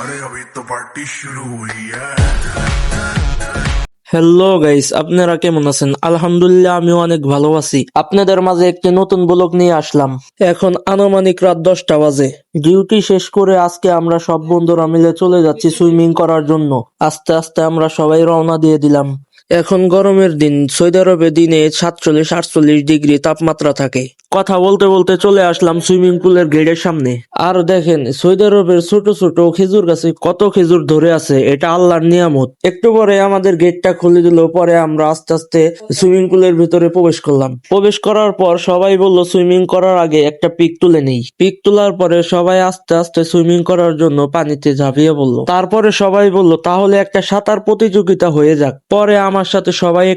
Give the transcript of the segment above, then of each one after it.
अरे अभी तो पार्टी शुरू हुई है। হ্যালো গাইস, আপনারা কেমন আছেন? আলহামদুলিল্লাহ, আমিও অনেক ভালো আছি। আপনাদের মাঝে একটি নতুন ব্লগ নিয়ে আসলাম। এখন আনুমানিক রাত 10টা বাজে। ডিউটি শেষ করে আজকে আমরা সব বন্ধুরা মিলে চলে যাচ্ছি সুইমিং করার জন্য। আস্তে আস্তে আমরা সবাই রওনা দিয়ে দিলাম। এখন গরমের দিন, সৌদি আরবে দিনে 47-48 ডিগ্রি তাপমাত্রা থাকে। কথা বলতে বলতে চলে আসলাম সুইমিং পুলের গেটের সামনে। আর দেখেন, সৌদি আরবের ছোট ছোট খেজুর গাছে কত খেজুর ধরে আছে, এটা আল্লাহর নিয়ামত। একটু পরে আমাদের গেটটা খুলে দিল, পরে আমরা আস্তে আস্তে সুইমিং পুলের ভিতরে প্রবেশ করলাম। প্রবেশ করার পর সবাই বলল সুইমিং করার আগে একটা পিক তুলে নেই। পিক তোলার পরে সবাই আস্তে আস্তে সুইমিং করার জন্য পানিতে ঝাঁপিয়ে পড়লো। তারপরে সবাই বলল তাহলে একটা সাঁতার প্রতিযোগিতা হয়ে যাক। পরে আমার সাথে সবাই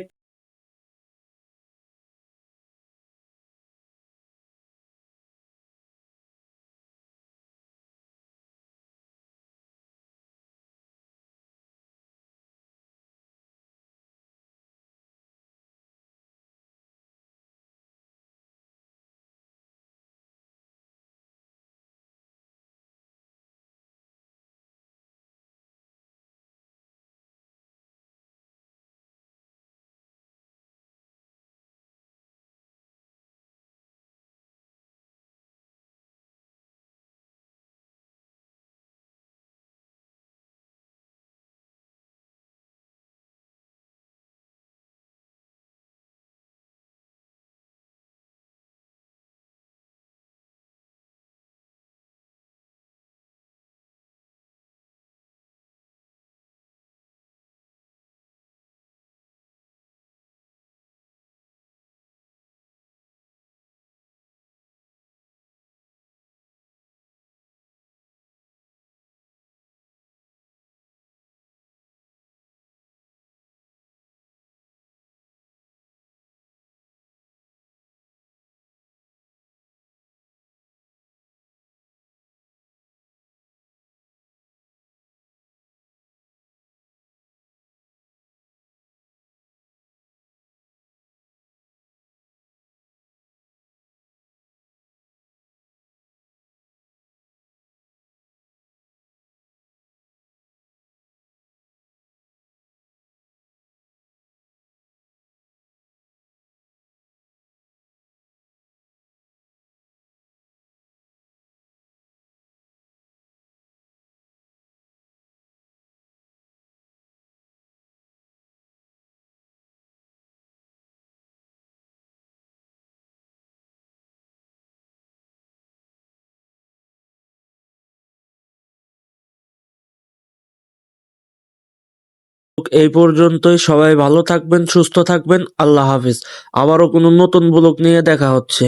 এই পর্যন্তই। সবাই ভালো থাকবেন, সুস্থ থাকবেন। আল্লাহ হাফিজ। আবারও কোনো নতুন ব্লগ নিয়ে দেখা হচ্ছে।